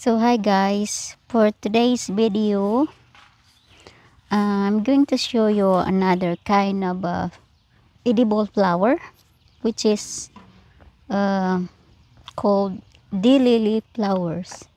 So hi guys, for today's video I'm going to show you another kind of edible flower, which is called daylily flowers.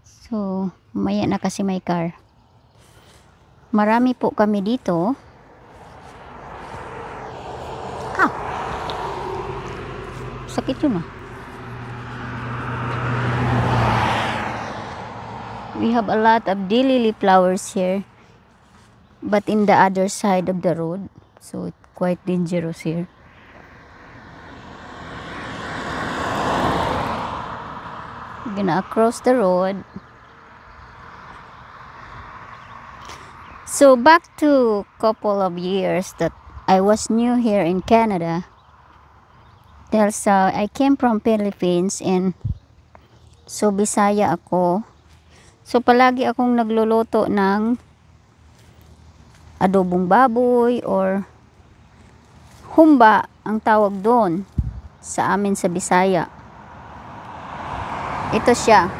So maya na kasi may car, marami po kami dito. Sakit yun ah. We have a lot of daylily flowers here, but in the other side of the road, so it's quite dangerous here. We're gonna cross the road. So back to couple of years that I was new here in Canada. There's I came from Philippines, and so Bisaya ako. So palagi akong nagluluto ng adobong baboy or humba ang tawag doon sa amin sa Bisaya. Ito siya.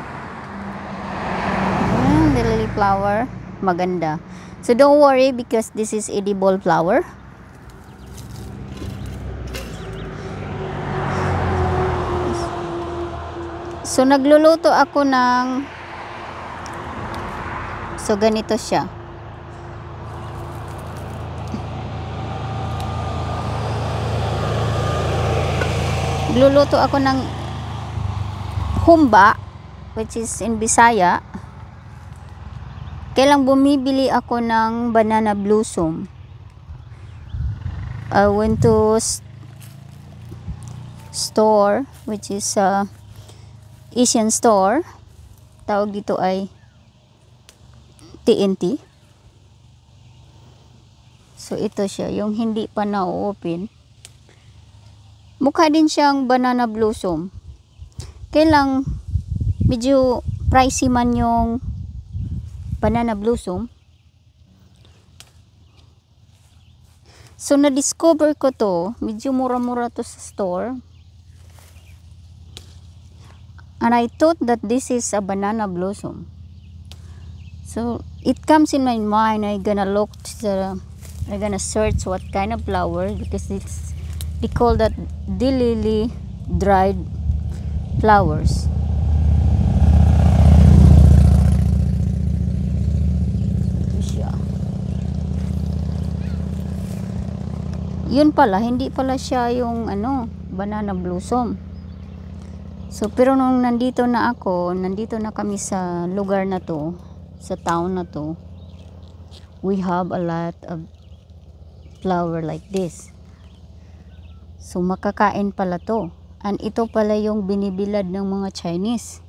The lily flower, maganda. So don't worry because this is edible flower. So nagluluto ako ng, so ganito siya. Nagluluto ako ng humba, which is in Bisaya. Kailang bumibili ako ng banana blossom. I went to store, which is Asian store. Tawag dito ay TNT. So ito siya, yung hindi pa na-open. Mukha din siyang banana blossom. Kailang medyo pricey man yung banana blossom. So na-discover ko to, medyo mura-mura to sa store. And I thought that this is a banana blossom. So it comes in my mind, I'm gonna search what kind of flower, because they call that daylily dried flowers. Yun pala, hindi pala siya yung banana blossom. So pero nung nandito na kami sa lugar na to, sa town na to, we have a lot of flower like this. So makakain pala to. And ito pala yung binibilad ng mga Chinese.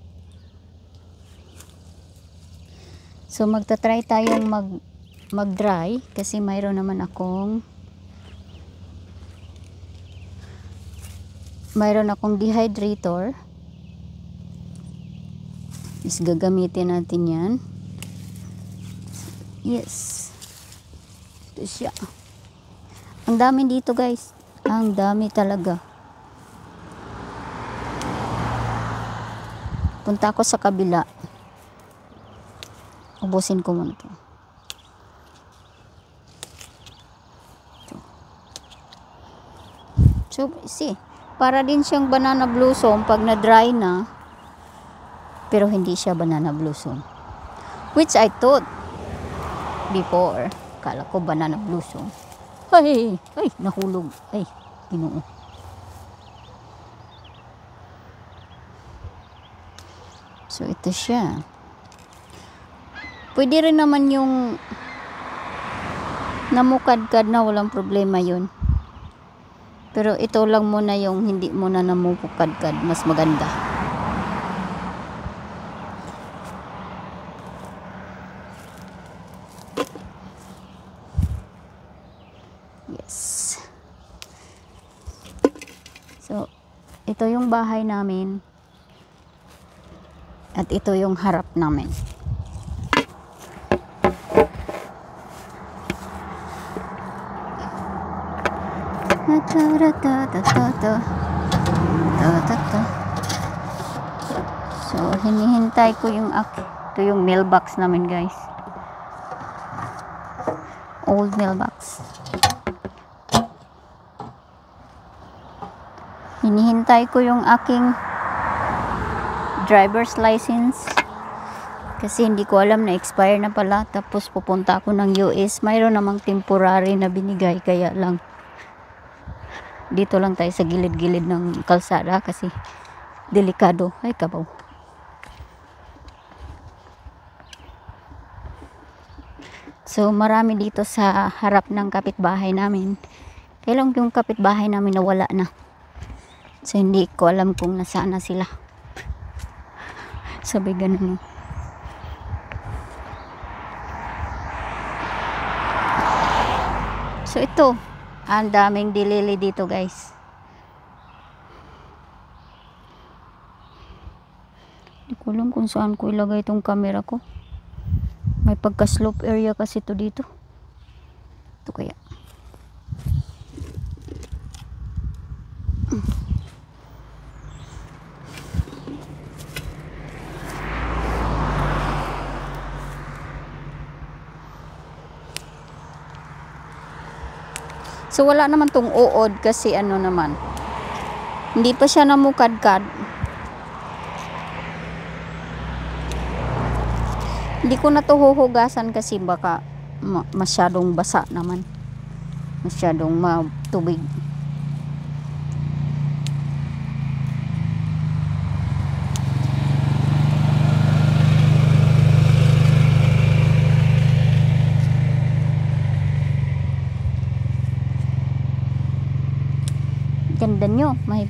So magta-try tayong mag-dry kasi mayroon naman akong dehydrator. Is gagamitin natin yan. Yes. Ito siya. Ang dami dito guys. Ang dami talaga. Punta ako sa kabila. Ubusin ko muna ito. So, see. Para din siyang banana blossom pag na-dry na. Pero hindi siya banana blossom. Which I thought before. Kala ko banana blossom. Ay, nahulog. Ay, Ginoo. So ito siya. Pwede rin naman yung namukadkad na, walang problema yun. Pero ito lang muna yung hindi muna namukadkad, mas maganda. Yes. So ito yung bahay namin. At ito yung harap namin. So hinihintay ko yung ito yung mailbox namin, guys. Old mailbox. Hinihintay ko yung aking driver's license. Kasi hindi ko alam na expire na pala. Tapos pupunta ako ng US. Mayroon namang temporary na binigay. Kaya lang dito lang tayo sa gilid-gilid ng kalsada. Kasi delikado. Ay kabaw. So marami dito sa harap ng kapitbahay namin. Kaya lang yung kapitbahay namin nawala na. So hindi ko alam kung nasaan na sila. Sabi ganun. So ito, ang daming dilili dito, guys. Hindi ko alam kung saan ko ilagay itong camera ko. May pagka-slope area kasi ito dito. Ito kaya. So wala naman tong uod kasi ano naman. Hindi pa siya namukadkad. Hindi ko na to huhugasan kasi baka masyadong basa naman. Masyadong matubig. Ganda nyo, may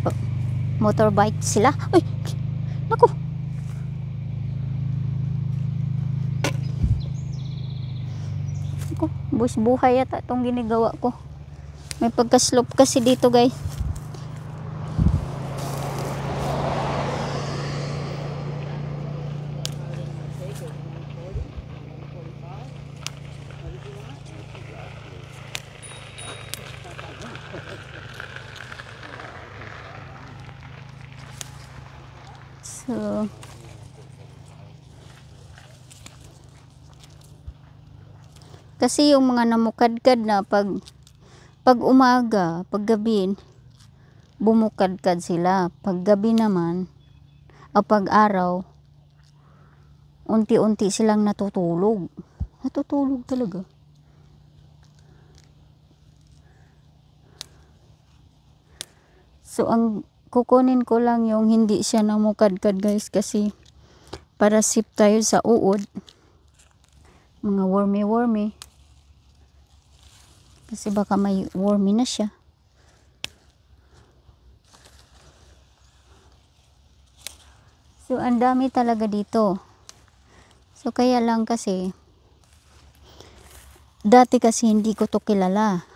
motorbike sila. Ay, naku. Naku, buwis buhay yata itong ginagawa ko. May pagka-slope kasi dito, guys. So kasi yung mga namukadkad na pag umaga, pag gabi bumukadkad sila. Pag gabi naman o pag araw unti-unti silang natutulog. Natutulog talaga. So ang kukunin ko lang yung hindi siya namukadkad, guys, kasi para safe tayo sa uod. Mga wormy. Kasi baka may wormy na siya. So ang dami talaga dito. So kaya lang kasi dati kasi hindi ko to kilala.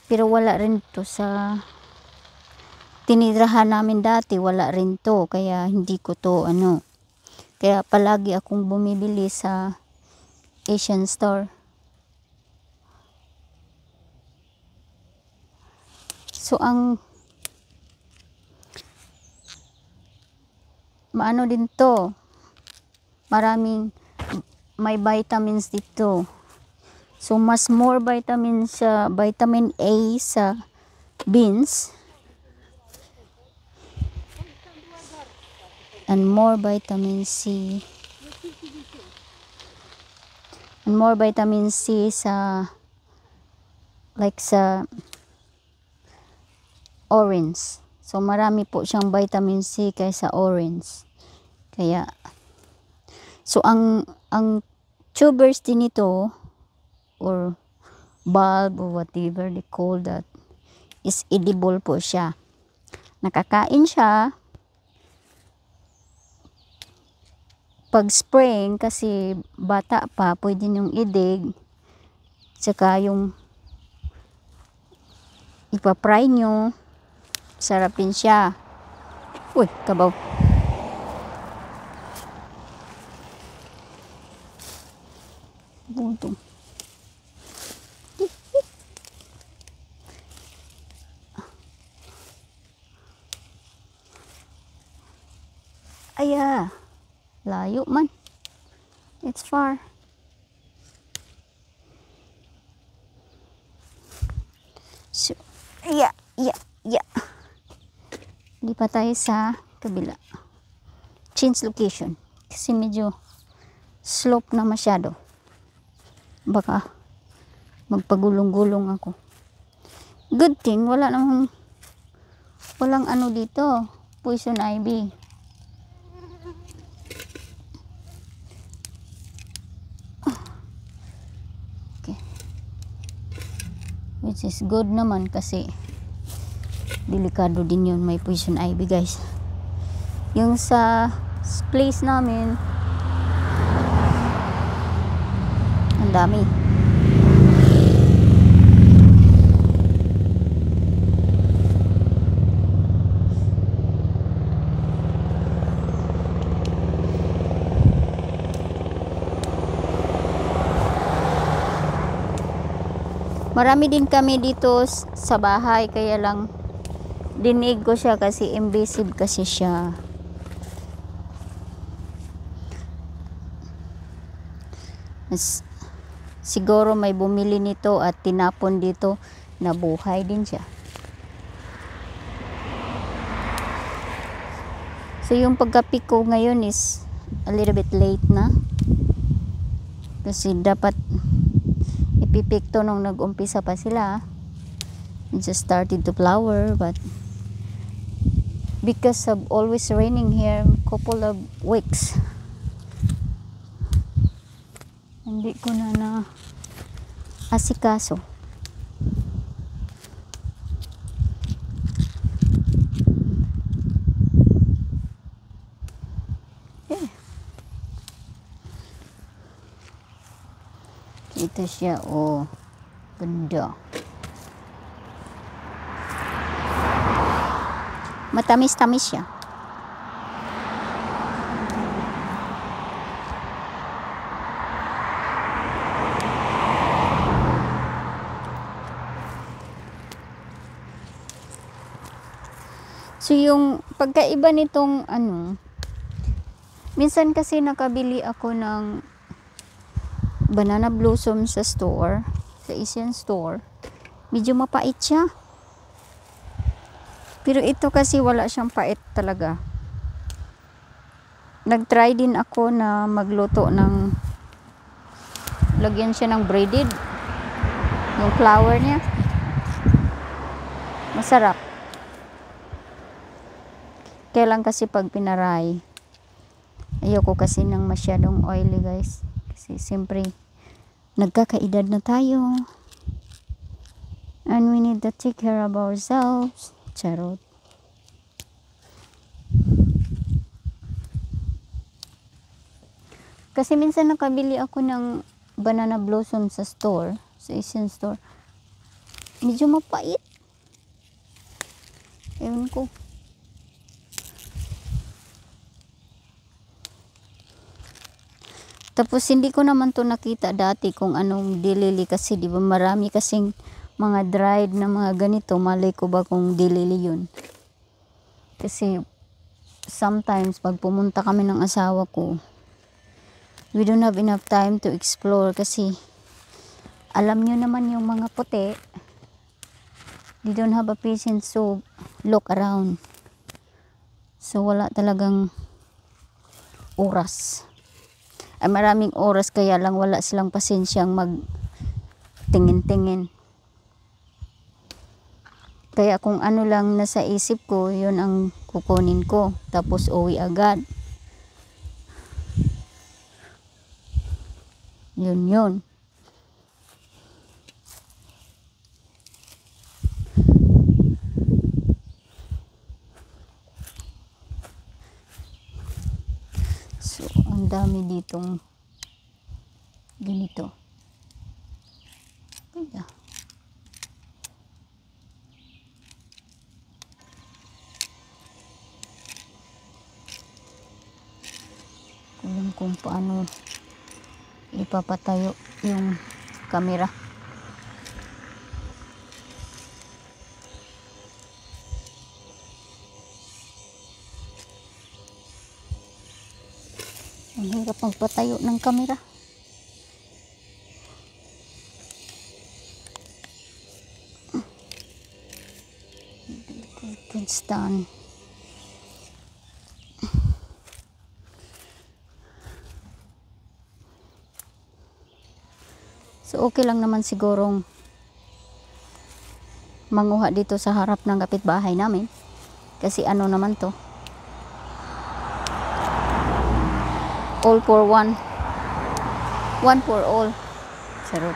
Pero wala rin to sa tinirahan namin dati, wala rin to, kaya hindi ko to kaya palagi akong bumibili sa Asian store. So ang maano din to, maraming may vitamins dito. So mas more vitamins sa vitamin A sa beans. And more vitamin C. And more vitamin C sa sa orange. So marami po siyang vitamin C kaysa orange. Kaya so ang tubers din ito or bulb or whatever they call that is edible po siya. Nakakain siya pag spring kasi bata pa, pwede nyung idig, tsaka yung ipapry nyo, sarapin siya. Uy, kabaw. Buntong. Aya, layo man. It's far. So, yeah. Di pa tayo sa kabila. Change location. Kasi medyo slope na masyado. Baka magpagulong-gulong ako. Good thing, walang ano dito. Poison ivy. Okay. Which is good naman kasi delikado din yun, may poison ivy guys. Yung sa place namin ang dami. Marami din kami dito sa bahay, kaya lang dinig ko siya kasi invasive kasi siya. Siguro may bumili nito at tinapon dito, nabuhay din siya. So yung pagka-pick ko ngayon is a little bit late na. Kasi dapat ipipik to nung nag-umpisa pa sila. It just started to flower, but because of always raining here, couple of weeks, hindi ko na asikaso. Ito siya, oh, ganda. Matamis-tamis siya. So yung pagkaiba nitong ano, minsan kasi nakabili ako ng banana blossom sa store, sa Asian store. Medyo mapait siya. Pero ito kasi wala siyang pait talaga. Nag-try din ako na magluto ng, lagyan siya ng braided, yung flower niya. Masarap. Kaya lang kasi pag pinaray, ayoko kasi ng masyadong oily guys. Kasi siyempre, nagkakaedad na tayo. And we need to take care of ourselves. Charot. Kasi minsan nakabili ako ng banana blossom sa store, sa Asian store. Medyo mapait. Ewan ko. Tapos hindi ko naman to nakita dati kung anong dilili kasi, di ba marami kasing mga dried na mga ganito. Malay ko ba kung dilili yun? Kasi sometimes pag pumunta kami ng asawa ko, we don't have enough time to explore kasi alam nyo naman yung mga puti, they don't have a patience to look around. So wala talagang oras. Ay maraming oras, kaya lang wala silang pasensyang magtingin-tingin. Kaya kung ano lang nasa isip ko, yun ang kukunin ko. Tapos uwi agad. Yun. So, ang dami ditong ganito. Ganda. Kung paano ipapatayo yung camera. Ang hirap magpatayo ng kamera. It's done. So okay lang naman sigurong manguha dito sa harap ng kapitbahay namin. Kasi ano naman to? All for one. One for all. Sarap.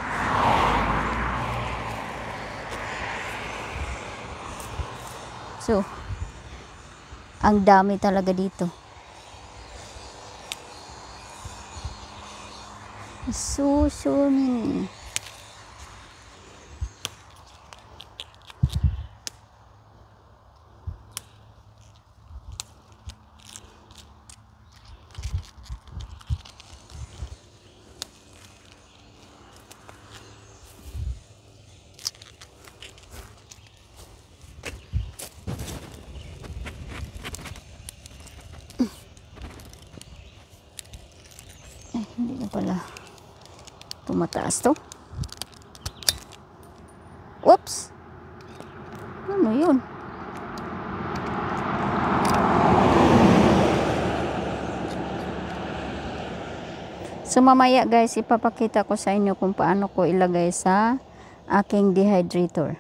So, ang dami talaga dito. So many. Hindi na pala tumataas to. Oops! Ano yun? So mamaya guys, ipapakita ko sa inyo kung paano ko ilagay sa aking dehydrator.